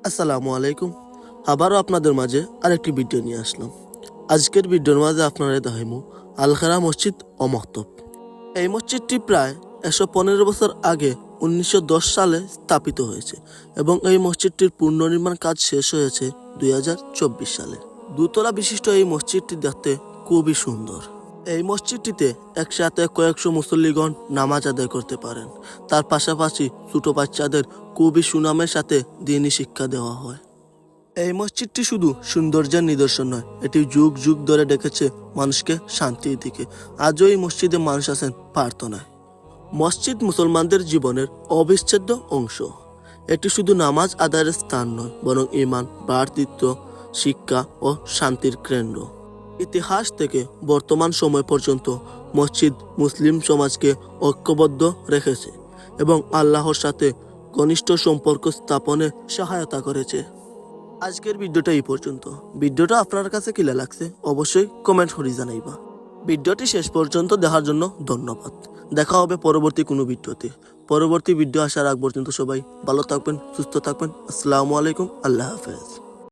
আসসালামু আলাইকুম। আবারও আপনাদের মাঝে আরেকটি ভিডিও নিয়ে আসলাম। আজকের ভিডিওর মাঝে আপনারা দেখাইমু আল খেরা মসজিদ ও মক্তব। এই মসজিদটি প্রায় 115 বছর আগে 1910 সালে স্থাপিত হয়েছে এবং এই মসজিদটির পুনর্নির্মাণ কাজ শেষ হয়েছে 2024 সালে। দোতলা বিশিষ্ট এই মসজিদটি দেখতে খুবই সুন্দর। এই মসজিদটিতে একসাথে কয়েকশো মুসল্লিগণ নামাজ আদায় করতে পারেন। তার পাশাপাশি ছোট বাচ্চাদের খুবই সুনামের সাথে দ্বীনি শিক্ষা দেওয়া হয়। এই মসজিদটি শুধু সৌন্দর্যের নিদর্শন নয়, এটি যুগ যুগ ধরে ডেকেছে মানুষকে শান্তির দিকে। আজও এই মসজিদে মানুষ আছেন প্রার্থনায়। মসজিদ মুসলমানদের জীবনের অবিচ্ছেদ্য অংশ। এটি শুধু নামাজ আদায়ের স্থান নয়, বরং ঈমান, ভ্রাতৃত্ব, শিক্ষা ও শান্তির কেন্দ্র। ইতিহাস থেকে বর্তমান সময় পর্যন্ত মসজিদ মুসলিম সমাজকে ঐক্যবদ্ধ রেখেছে এবং আল্লাহর সাথে ঘনিষ্ঠ সম্পর্ক স্থাপনে সহায়তা করেছে। আজকের ভিডিওটা এই পর্যন্ত। ভিডিওটা আপনার কাছে কিলা লাগছে অবশ্যই কমেন্ট করে জানাইবা। ভিডিওটি শেষ পর্যন্ত দেখার জন্য ধন্যবাদ। দেখা হবে পরবর্তী কোনো ভিডিওতে। পরবর্তী ভিডিও আসার আগ পর্যন্ত সবাই ভালো থাকবেন, সুস্থ থাকবেন। আসসালামু আলাইকুম, আল্লাহ হাফেজ।